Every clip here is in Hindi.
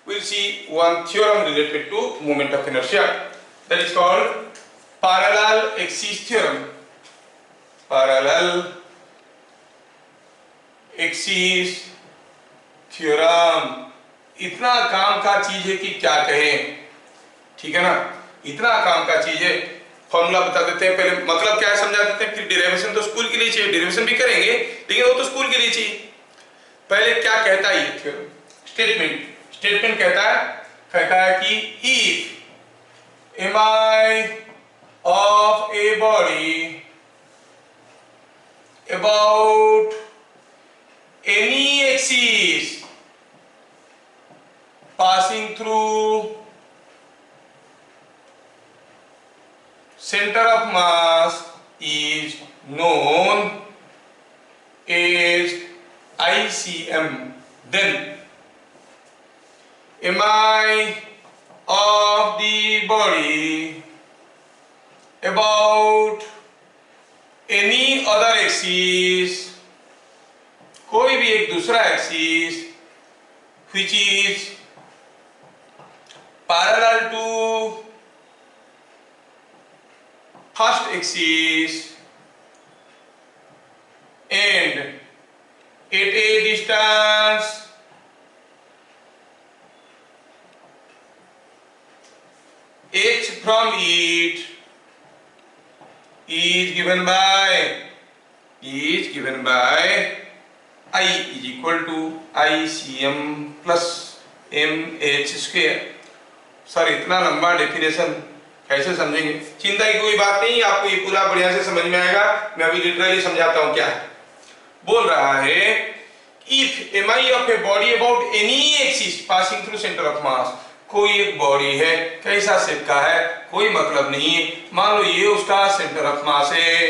we'll see one theorem related to moment of inertia, that is called parallel axis theorem. Parallel axis theorem, इतना काम का चीज है कि क्या कहें, ठीक है ना, इतना काम का चीज है। फॉर्मूला बता देते हैं, पहले मतलब क्या है समझा देते हैं, फिर डेरिवेशन तो स्कूल के लिए चाहिए, डेरिवेशन भी करेंगे लेकिन वो तो स्कूल के लिए चाहिए। पहले क्या कहता है ये थ्योरम, स्टेटमेंट कहता है कि if MI of a body about any axis passing through center of mass is known as ICM, then mi of the body about any other axis, कोई भी एक दूसरा axis which is parallel to first axis and at a distance h from it is given by I is equal to ICM plus MH square। Sir इतना लंबा डेफिनेशन कैसे समझेंगे? चिंता की कोई बात नहीं, आपको ये पूरा बढ़िया से समझ में आएगा। मैं अभी लिटरली समझाता हूँ क्या है। बोल रहा है if MI of a body about any axis passing through centre of मास, कोई एक बॉडी है, कैसा शेप का है कोई मतलब नहीं है, मान लो ये उसका सेंटर ऑफ मास है,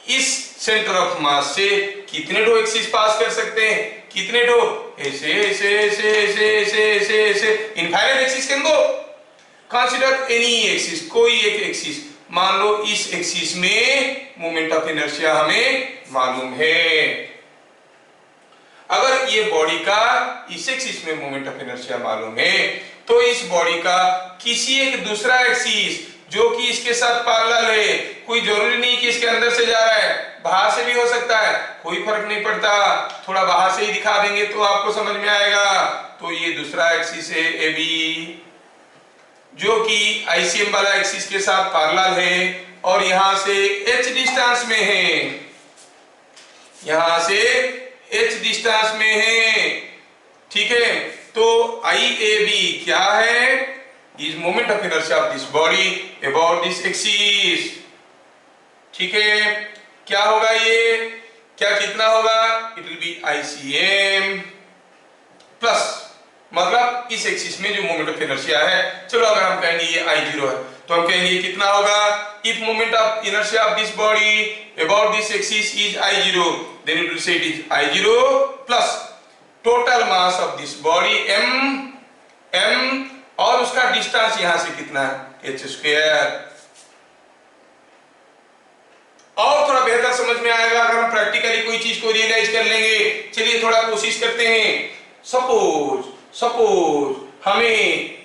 इस सेंटर ऑफ मास से कितने दो एक्सिस पास कर सकते हैं, कितने दो, ऐसे ऐसे ऐसे ऐसे ऐसे ऐसे ऐसे infinite axis can go. Consider any axis, कोई एक एक्सिस, मान लो इस एक्सिस में मोमेंट ऑफ इनर्शिया हमें मालूम है। अगर ये बॉडी का इस एक्सिस में मोमेंट ऑफ इनर्शिया मालूम है तो इस बॉडी का किसी एक दूसरा एक्सिस जो कि इसके साथ पैरेलल है, कोई जरूरी नहीं कि इसके अंदर से जा रहा है, बाहर से भी हो सकता है, कोई फर्क नहीं पड़ता, थोड़ा बाहर से ही दिखा देंगे तो आपको समझ में आएगा। तो ये दूसरा एक्सिस है ए बी जो कि आईसीएम वाला एक्सिस के साथ पैरेलल है और यहां से h डिस्टेंस में है, यहां से h डिस्टेंस में है, ठीक है। तो IAB क्या है, is moment of inertia of this body about this axis, ठीक है। क्या होगा ये, क्या कितना होगा, it will be ICM plus, मतलब इस एक्सिस में जो मोमेंट ऑफ इनर्शिया है, चलो अगर हम कहेंगे ये I0 है तो हम कहेंगे कितना होगा, if moment of inertia of this body about this axis is I0 then it will say it is I0 plus total mass of this body m और उसका डिस्टेंस यहां से कितना है h स्क्वायर। और थोड़ा बेहतर समझ में आएगा अगर हम प्रैक्टिकली कोई चीज को रियलाइज कर लेंगे। चलिए थोड़ा कोशिश करते हैं। सपोज हमें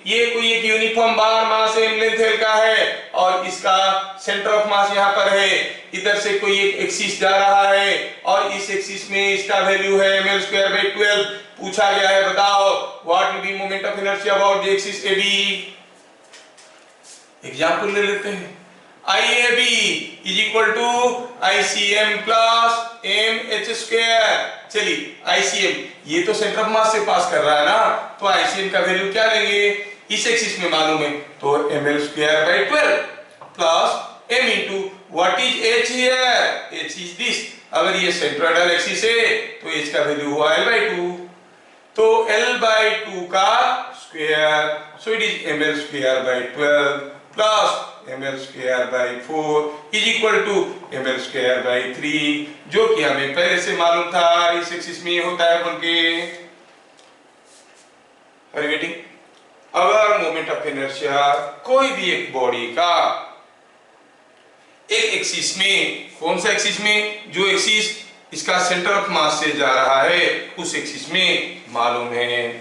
ये कोई एक यूनिफॉर्म बार मास m लेंथ L का है और इसका सेंटर ऑफ मास यहाँ पर है, इधर से कोई एक एक्सिस जा रहा है और इस एक्सिस में इसका वैल्यू है mL²/12। पूछा गया है बताओ what will be moment of inertia about the axis AB। Example ले लेते हैं, IAB is equal to ICM plus MH²। चलिए ICM ये तो सेंटर ऑफ मास से पास कर रहा है ना, तो ICM का वैल्यू क्या लेंगे, इस एक्सिस में मालूम है तो mL²/12 plus m into what is h here, h is this. अगर ये सेंट्रोइडल एक्सिस है तो h का वैल्यू हुआ L/2, तो L/2 का square, so it is mL²/12 plus mL²/4 is equal to mL²/3, जो कि हमें पहले से मालूम था इस एक्सिस में होता है बोल के। अगर मोमेंट ऑफ इनर्शिया कोई भी एक बॉडी का एक एक्सिस में, कौन सा एक्सिस में, जो एक्सिस इसका सेंटर ऑफ मास से जा रहा है उस एक्सिस में मालूम है,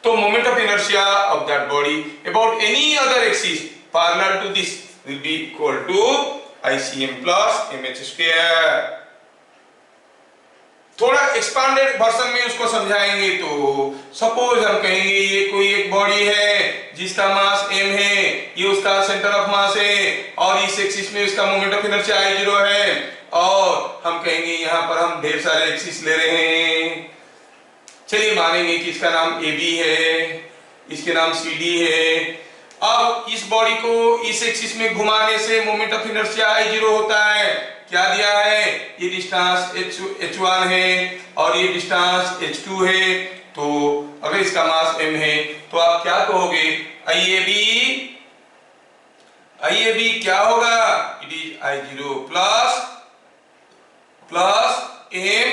तो moment of inertia of that body about any other axis parallel to this will be equal to ICM plus mh square. थोड़ा एक्सपांडेड वर्जन में उसको समझाएंगे तो सपोज हम कहेंगे ये कोई एक बॉडी है जिसका मास m है, ये उसका सेंटर ऑफ मास है और इस एक्सिस में उसका मोमेंट ऑफ इनर्शिया I0 है, और हम कहेंगे यहाँ पर हम ढेर सारे एक्सिस ले रहे हैं। चलिए मानेंगे कि इसका नाम AB है, इसके नाम CD है। अब इस बॉडी को इस एक्सिस में घुमाने से मोमेंट ऑफ इनर्शिया I0 होता है। क्या दिया है? ये डिस्टेंस h1 है और ये डिस्टेंस h2 है। तो अगर इसका मास m है तो आप क्या कहोगे? IAB क्या होगा? It is I0 plus m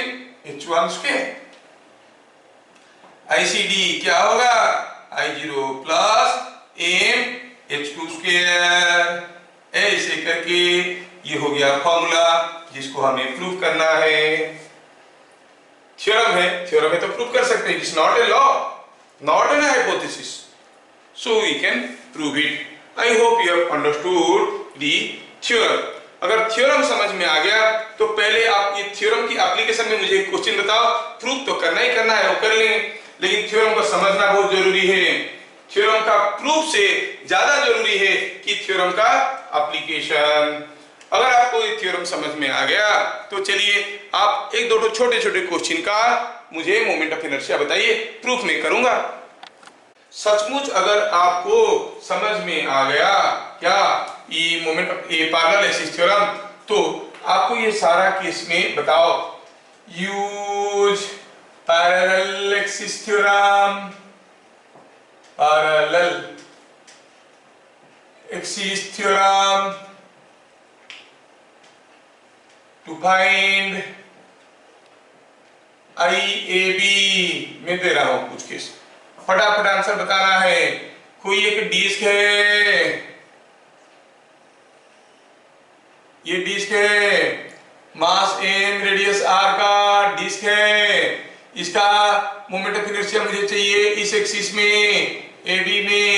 h1 square. ICD क्या होगा? I0 plus m h2 square. ऐसे करके ये हो गया फॉर्मूला जिसको हमें प्रूव करना है। थ्योरम है तो प्रूव कर सकते हैं। It is not a law, not an hypothesis, so we can prove it. I hope you have understood the theorem. अगर थ्योरम समझ में आ गया तो पहले आप ये थ्योरम की एप्लीकेशन में मुझे क्वेश्चन बताओ। प्रूफ तो करना ही करना है, वो कर लेंगे, लेकिन थ्योरम को समझना बहुत जरूरी है। थ्योरम का प्रूफ से ज्यादा जरूरी है कि थ्योरम का एप्लीकेशन। अगर आपको ये थ्योरम समझ में आ गया तो चलिए आप एक दो छोटे छोटे क्वेश्चन का मुझे मोमेंट ऑफ इनर्शिया बताइए, प्रूफ में करूंगा। सचमुच अगर आपको समझ में आ गया क्या ये मोमेंट ऑफ ये पैरेलल एक्सिस थ्योरम, तो आपको ये सारा केस में बताओ। Use parallel axis theorem, parallel axis theorem to find IAB। मैं दे रहा हूं कुछ केस, फटाफट आंसर बताना है। कोई एक डिस्क है, ये डिस्क है, मास m रेडियस r का डिस्क है। इसका मोमेंट ऑफ इनर्शिया मुझे चाहिए इस एक्सिस में AB में।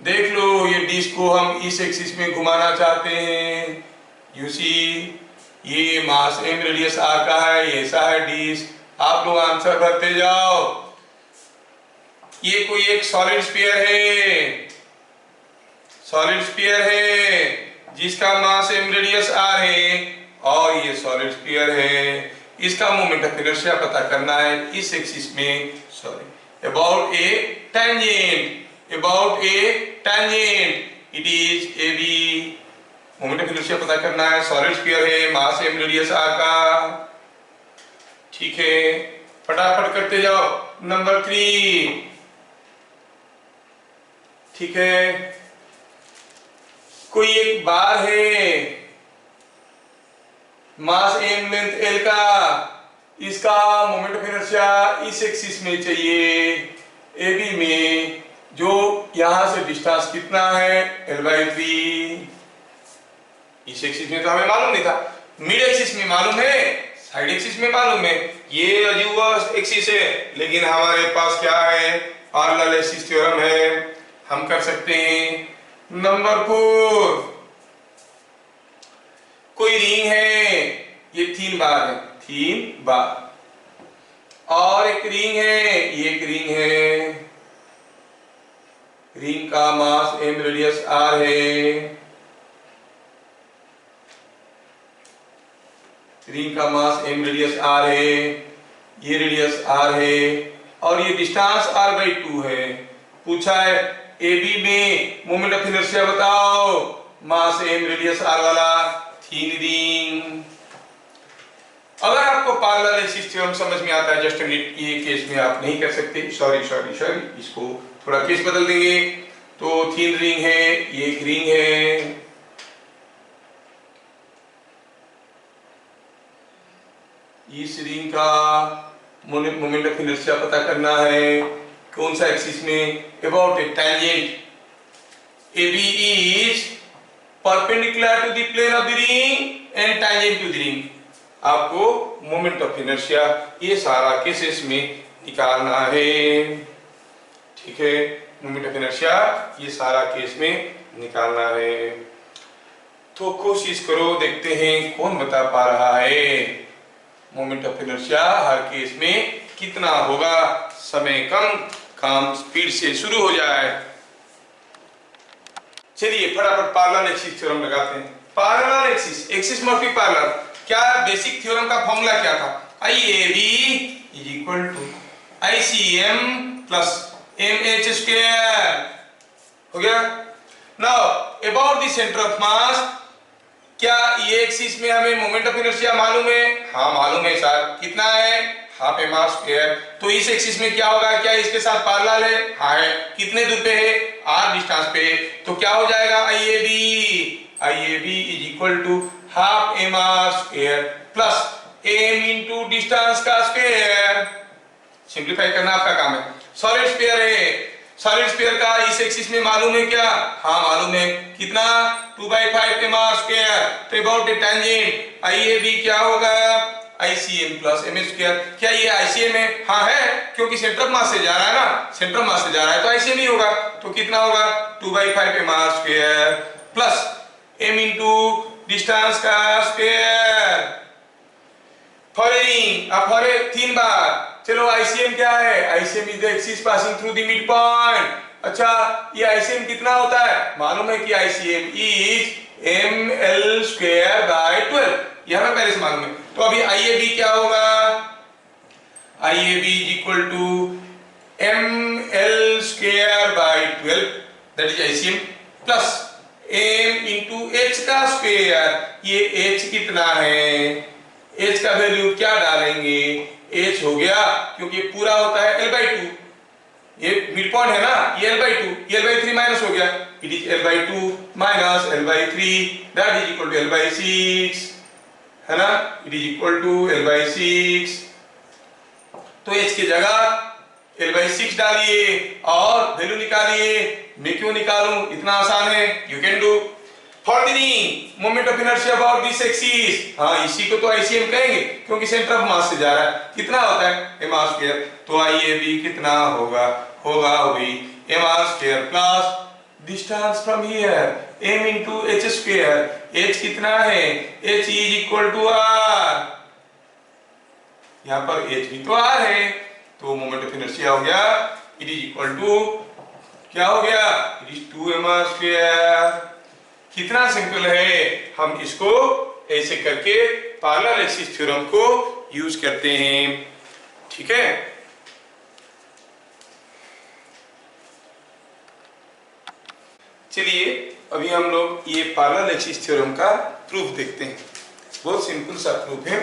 देख लो ये डिस्क को हम इस एक्सिस में घुमाना चाहते हैं। यू सी ये मास m रेडियस r का है, ये ऐसा है डिस्क। आप लोग आंसर भरते जाओ। ये कोई एक सॉलिड स्फीयर है, सॉलिड स्फीयर है जिसका मास m रेडियस r है और ये सॉलिड स्फीयर है। इसका मोमेंट ऑफ इनर्शिया पता करना है इस एक्सिस में, sorry about A tangent, about A tangent it is AB। Moment of inertia पता करना है, सॉलिड स्फीयर है, मास m रेडियस r का। ठीक है, फटाफट करते जाओ। नंबर 3, ठीक है, कोई एक बार है, मास m लेंथ l का, इसका मोमेंट ऑफ इनर्शिया इस एक्सिस में चाहिए AB में, जो यहां से डिस्टेंस कितना है L/3। इस एक्सिस में तो हमें मालूम नहीं था, मिड एक्सिस में मालूम है, साइड एक्सिस में मालूम है, ये अजूबा एक्सिस है, लेकिन हमारे पास क्या है? पैरेलल एक्सिस थ्योरम है, हम कर सकते हैं। नंबर 4, कोई रिंग है, ये 3 बार है, 3 बार, और एक रिंग है, ये एक रिंग है, रिंग का मास m रेडियस r है, रिंग का मास m रेडियस r है, ये रेडियस r है और ये डिस्टेंस r/2 है। पूछा है AB में मोमेंट ऑफ इनर्शिया बताओ, मास m रेडियस r वाला थीन रिंग। अगर आपको पैरेलल एक्सिस थ्योरम समझ में आता है, जस्ट मिनट, ये केस में आप नहीं कर सकते, सॉरी, इसको थोड़ा केस बदल देंगे। तो थीन रिंग है, ये एक रिंग है, इस रिंग का मोमेंट ऑफ इनर्शिया पता करना है कौन सा एक्सिस में? About A tangent. AB is perpendicular to the plane of the ring and tangent to the ring। आपको मोमेंट ऑफ इनर्शिया ये सारा केसेस में निकालना है। ठीक है, मोमेंट ऑफ इनर्शिया ये सारा केस में निकालना है। तो कोशिश करो, देखते हैं कौन बता पा रहा है moment of inertia her case में कितना होगा। समय कम, काम स्पीड से शुरू हो जाए। चलिए फटाफट पैरेलल एक्सिस थ्योरम लगाते हैं। Parallel axis, axis must be parallel. क्या बेसिक थ्योरम का फॉर्मूला क्या था? IAB is equal to ICM plus MH square. हो गया। Now about the centre of mass, क्या ये एक्सिस में हमें मोमेंट ऑफ इनर्शिया मालूम है? हाँ मालूम है सर। कितना है? Half M R square. तो इस एक्सिस में क्या होगा? क्या इसके साथ पैरेलल है? हाँ है। कितने दूर पे है? r डिस्टेंस पे। तो क्या हो जाएगा? IAB is equal to half M R square plus m into distance का स्क्वायर। सिंप्लीफाई करना आपका काम है। सॉलिड स्फीयर है, सॉलिड स्फीयर का इस एक्सिस में मालूम है क्या? हाँ मालूम है। कितना? 2/5 एम आर स्क्वायर। तो अबाउट द टेंजेंट IAB क्या होगा? ICM plus M square. क्या ये ICM है? हाँ है, क्योंकि सेंटर ऑफ मास से जा रहा है ना, सेंटर ऑफ मास से जा रहा है तो ICM ही होगा। तो कितना होगा? 2/5 M R square plus m into distance का स्क्वायर। फॉलोइंग अब फॉरे 3 बार। चलो ICM क्या है? ICM is the axis passing through the mid point. अच्छा ये ICM कितना होता है? मालूम है कि ICM is ml square by 12। यह हमें पहले से मालूम है। तो अभी IAB क्या होगा? IAB is equal to ml square by 12 that is ICM plus m into h का स्क्वायर। ये h कितना है? h का वैल्यू क्या डालेंगे? h हो गया, क्योंकि पूरा होता है l/2। ये मिड पॉइंट है ना, ये l/2, ये l/3 माइनस हो गया। It is l/2 minus l/3 that is equal to l/6, है ना। It is equal to l/6। तो h की जगह l/6 डालिए और वैल्यू निकालिए। मैं क्यों निकालूं? इतना आसान है, यू कैन डू। फॉर्दिंग moment of inertia about this axis. हाँ इसी को तो ICM कहेंगे, क्योंकि सेंटर ऑफ मास से जा रहा है। कितना होता है? m r square. तो IAB कितना होगा? होगा वही m r square plus distance from here m into h square. h कितना है? h is equal to r। यहाँ पर h भी तो r है, तो मोमेंट ऑफ इनर्शिया हो गया इट इज इक्वल टू क्या हो गया? It is 2m r square. कितना सिंपल है। हम इसको ऐसे करके पैरेलल एक्सिस थ्योरम को यूज करते हैं, ठीक है। चलिए अभी हम लोग ये पैरेलल एक्सिस थ्योरम का प्रूफ देखते हैं। बहुत सिंपल सा प्रूफ है,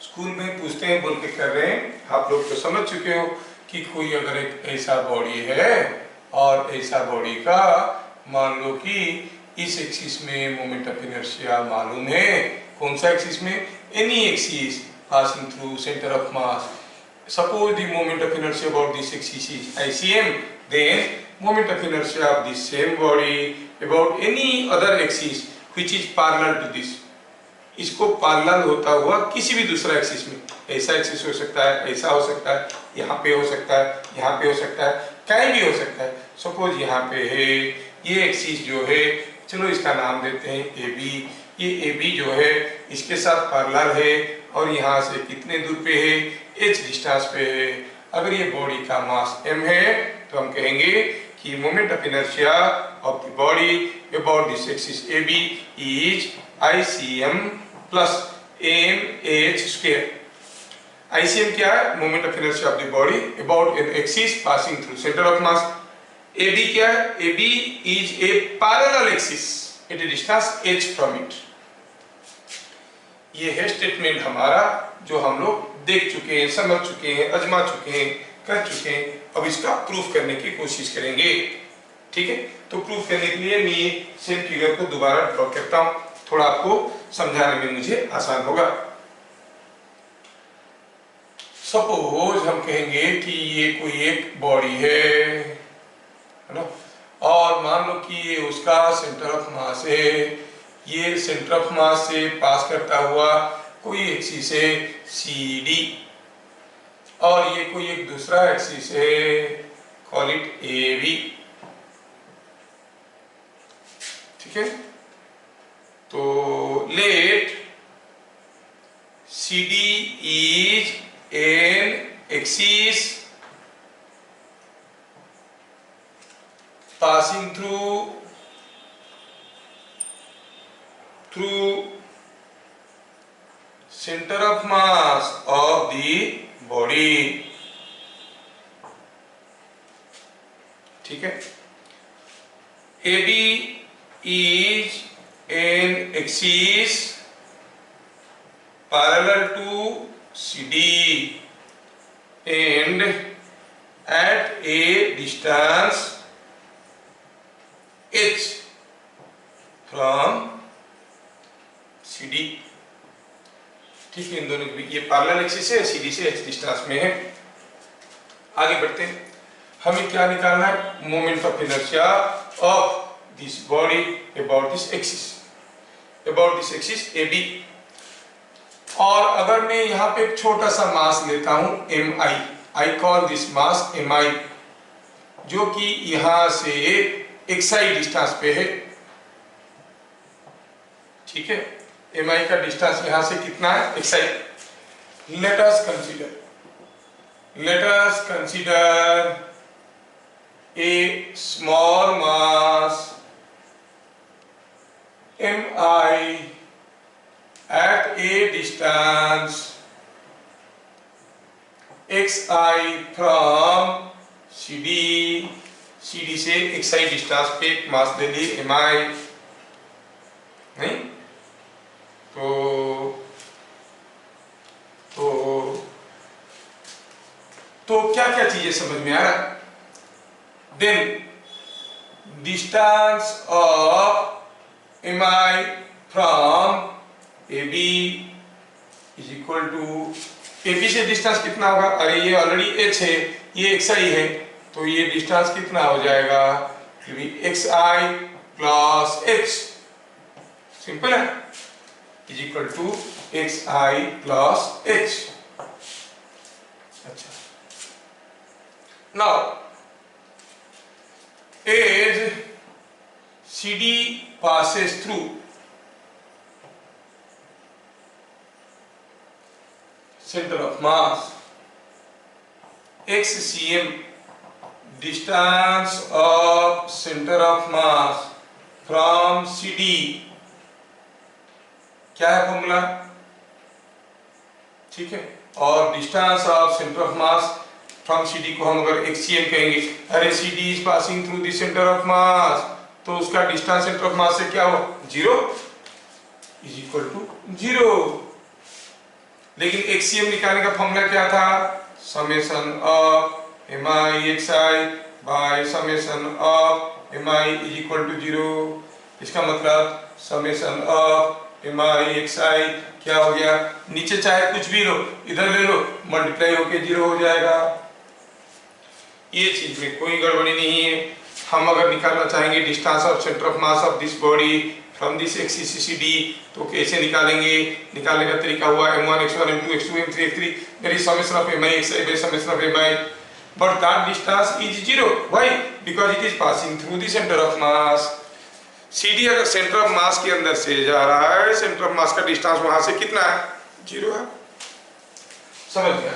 स्कूल में पूछते हैं बोल के कर रहे हैं। आप लोग तो समझ चुके हो कि कोई अगर एक ऐसा बॉडी है और ऐसा बॉडी का मान लो कि इस एक्सिस में मोमेंट ऑफ इनर्शिया मालूम है। कौन सा एक्सिस में? Any axis passing through centre of mass. Suppose the moment of inertia about this axis is ICM, then moment of inertia of the same body about any other axis which is parallel to this। इसको पैरेलल होता हुआ किसी भी दूसरा एक्सिस में, ऐसा एक्सिस हो सकता है, ऐसा हो सकता है, यहाँ पे हो सकता है, यहाँ पे हो सकता है, कहीं भी हो सकता है। सपोज यहाँ पे है ये एक्सिस जो है, चलो इसका नाम देते हैं AB। ये AB जो है इसके साथ पैरेलल है और यहाँ से कितने दूर पे है? h डिस्टेंस पे है। अगर ये बॉडी का मास m है तो हम कहेंगे कि moment of inertia of the body about this axis AB is ICM plus mh square. ICM क्या है? Moment of inertia of the body about an axis passing through centre of mass. AB क्या है? AB is a parallel axis at a distance h from it। ये है स्टेटमेंट हमारा जो हम लोग देख चुके हैं, समझ चुके हैं, आजमा चुके हैं, कर चुके हैं। अब इसका प्रूफ करने की कोशिश करेंगे, ठीक है। तो प्रूफ करने के लिए मैं सेम फिगर को दोबारा ड्रॉ करता हूं, थोड़ा आपको समझाने में मुझे आसान होगा। सपोज हम कहेंगे कि ये कोई एक बॉडी है ना, और मान लो कि ये उसका सेंटर ऑफ मास है। ये सेंटर ऑफ मास से पास करता हुआ कोई एक्सिस है CD, और ये कोई एक दूसरा एक्सिस है, कॉल इट ए बी। ठीक है, तो let C D is an axis passing through center of mass of the body। ठीक है, AB is an axis parallel to CD and at a distance H from CD। ठीक है, इन दोनों की ये पैरेलल एक्सिस है, CD से H डिस्टेंस में है। आगे बढ़ते हैं, हमें क्या निकालना है? Moment of inertia of this body about this axis AB। और अगर मैं यहाँ पे एक छोटा सा मास लेता हूं MI, I call this mass MI, जो कि यहां से XI डिस्टेंस पे है। ठीक है, MI का डिस्टेंस यहां से कितना है? XI। Let us consider a small mass MI at a distance XI from CD से XI डिस्टेंस पे एक मास ले ली MI, नहीं? तो क्या क्या चीजें समझ में आ रहा है? Then distance of MI from AB is equal to, AB से डिस्टेंस कितना होगा? अरे ये ऑलरेडी H है, ये XI है, तो ये डिस्टेंस कितना हो जाएगा? XI प्लस H, सिंपल है, is equal to XI plus H। अच्छा, now as CD passes through center of mass XCM, distance of center of mass from CD, क्या है फॉर्मूला? ठीक है, और distance of centre of mass from CD को हम अगर XCM कहेंगे, अरे CD is passing through the centre of mass, तो उसका डिस्टेंस सेंटर ऑफ मास से क्या हुआ? 0 इज इक्वल टू 0। लेकिन XCM निकालने का फॉर्मूला क्या था? Summation of MI XI by summation of MI is equal to 0। इसका मतलब समेशन ऑफ MI XI क्या हो गया? नीचे चाहे कुछ भी लो, इधर ले लो, मल्टीप्लाई होके 0 हो जाएगा। ये चीज में कोई गड़बड़ी नहीं है। हम अगर निकालना चाहेंगे distance of centre of mass of this body from this axis CD, तो कैसे निकालेंगे? निकालने का तरीका हुआ M1 X1 M2 X2 M3 X3 that is summation of MI XI by summation of MI, but that distance is 0। why? because it is passing through the center of mass। CD अगर सेंटर ऑफ मास के अंदर से जा रहा है, सेंटर ऑफ मास का डिस्टेंस वहां से कितना है? 0 है। समझ गया?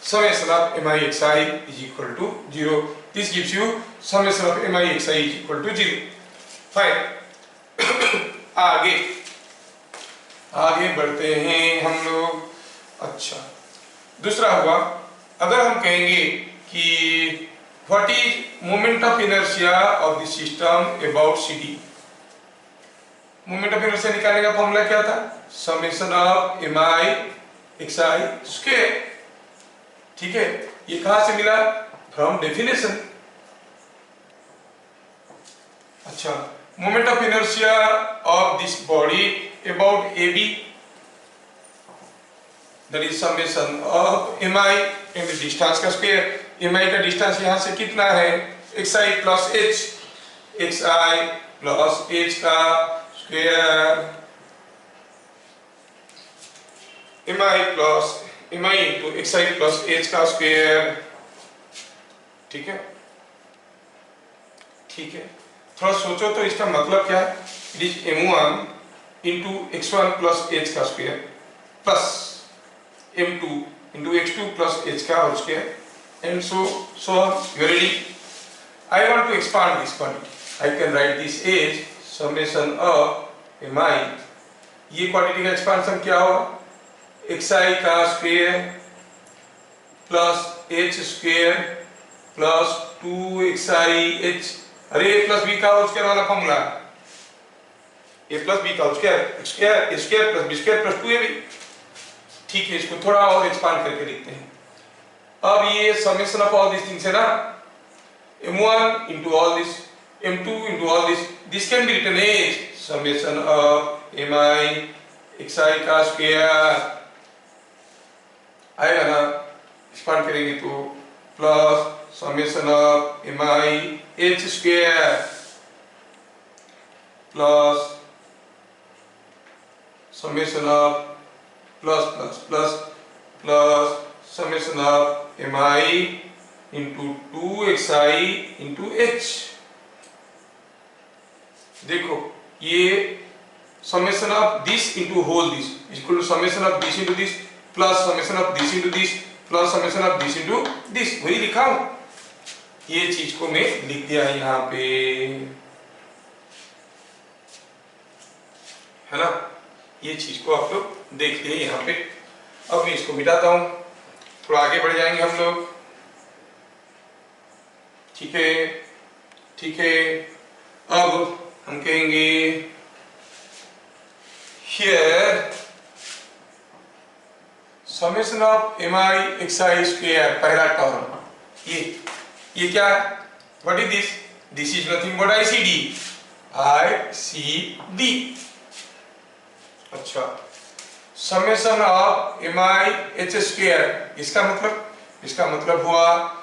summation of MI XI is equal to 0। this gives you summation of MI XI is equal to 0। Fine, आगे बढ़ते हैं हम लोग। अच्छा, दूसरा हुआ, अगर हम कहेंगे कि what is moment of inertia of the system about CD। Moment of inertia निकालने का फॉर्मूला क्या था? Summation of MI XI square. ठीक है, ये कहां से मिला? From definition. अच्छा, moment of inertia of this body about AB, that is summation of MI and distance का स्क्वायर। MI का डिस्टेंस यहां से कितना है? XI plus H, XI plus H का square, MI into XI plus H का स्क्वायर। ठीक है, ठीक है, थोड़ा सोचो तो इसका मतलब क्या है। It is m1 into x1 plus h का square plus m2 into x2 plus h का whole square and so on. You ready? I want to expand this quantity. I can write this as summation of mi। ये क्वांटिटी का एक्सपांशन क्या होगा? xi का square plus h square plus 2xi h। अरे a प्लस b का होल स्क्वायर वाला फॉर्मूला, a प्लस b का whole square square a square plus b square plus 2ab। ठीक है, इसको थोड़ा और एक्सपांड करके लिखते हैं। अब ये summation of all this things है ना, m1 into all this, m2 into all this, this can be written as summation of mi xi का स्क्वायर आएगा ना, एक्सपांड करेंगे तो plus summation of mi h square plus summation of plus plus plus plus summation of mi into 2xi into h। देखो ये summation of this into whole this equal to summation of this into this plus summation of this into this plus summation of this into this, वही लिखा हूं। ये चीज को मैं लिख दिया यहाँ पे, है ना। ये चीज को आप लोग देखते हैं यहाँ पे। अब मैं इसको मिटाता हूं, थोड़ा आगे बढ़ जाएंगे हम लोग। ठीक है, ठीक है। अब हम कहेंगे here summation of mi xi square, पहला टर्म ये क्या है? What is this? This is nothing but ICD। अच्छा, summation of mi h square, इसका मतलब हुआ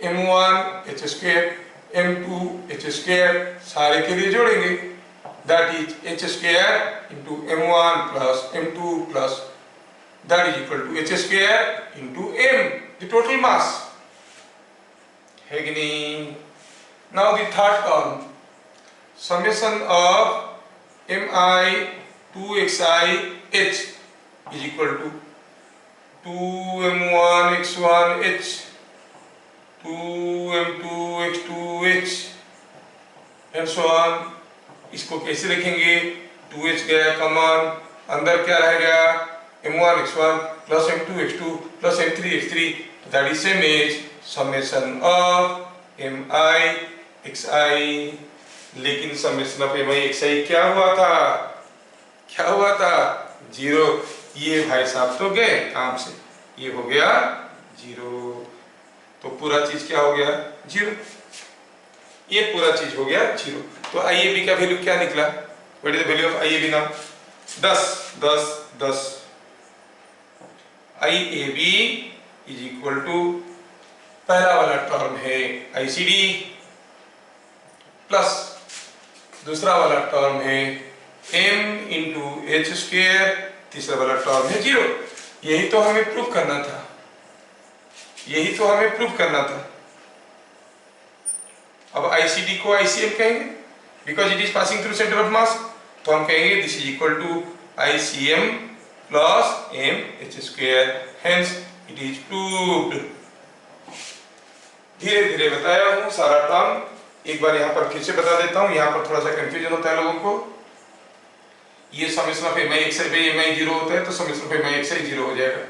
m1 h square m2 h square, सारे के लिए जोड़ेंगे, that is h square into m1 plus m2 plus that is equal to h square into m, the total mass है कि नहीं? Now the third term, summation of mi 2xi h is equal to 2m1 x1 h 2m2 x2 h and so on। इसको कैसे लिखेंगे? 2h गया कॉमन, अंदर क्या रहेगा? m1 x1 plus m2 x2 plus m3 x3, that is same as summation of mi xi। लेकिन समेशन ऑफ mi xi क्या हुआ था? 0। ये भाई साहब तो गए काम से, ये हो गया 0, तो पूरा चीज क्या हो गया? 0। ये पूरा चीज हो गया 0। तो IAB का वैल्यू क्या निकला? What is the value of IAB now? 10 10 10। IAB is equal to पहला वाला टर्म है ICD प्लस दूसरा वाला टर्म है m इंटू h स्क्वायर, तीसरा वाला टर्म है 0। यही तो हमें प्रूफ करना था। अब ICD को ICM कहेंगे because it is passing through centre of mass, तो हम कहेंगे this is equal to ICM plus m h square, hence it is proved. धीरे धीरे बताया हूँ सारा टर्म, एक बार यहाँ पर फिर से बता देता हूँ, यहाँ पर थोड़ा सा कंफ्यूजन होता है लोगों को। ये समेशन ऑफ mi xi पे mi 0 होता है, तो समेशन ऑफ mi xi 0 हो जाएगा।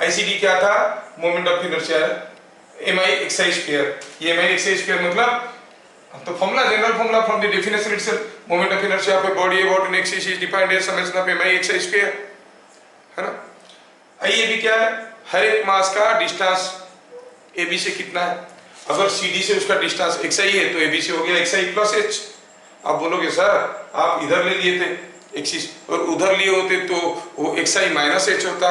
ICD क्या था? Moment of inertia mi xi square. ये mi xi स्क्वायर मतलब तो general formula from the definition itself, moment of inertia of a body about an axis is defined as summation of mi xi square, है ना। IAB क्या है? हर एक मास का डिस्टेंस AB से कितना है? अगर CD से उसका डिस्टेंस xi है तो AB से हो गया xi प्लस h। आप बोलोगे सर आप इधर ले लिए थे एक्सिस और उधर लिए होते तो वो xi माइनस h होता।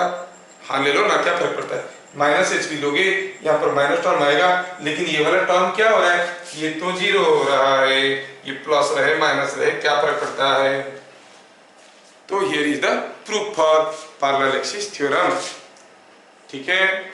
हाँ ले लो ना, क्या फर्क पड़ता है? माइनस h भी लोगे, यहाँ पर माइनस टर्म आएगा, लेकिन ये वाला टर्म क्या हो रहा है? ये तो 0 हो रहा है, ये प्लस रहे माइनस रहे, क्या फर्क पड़ता है? तो here is the proof for parallel axis theorem. ठीक है।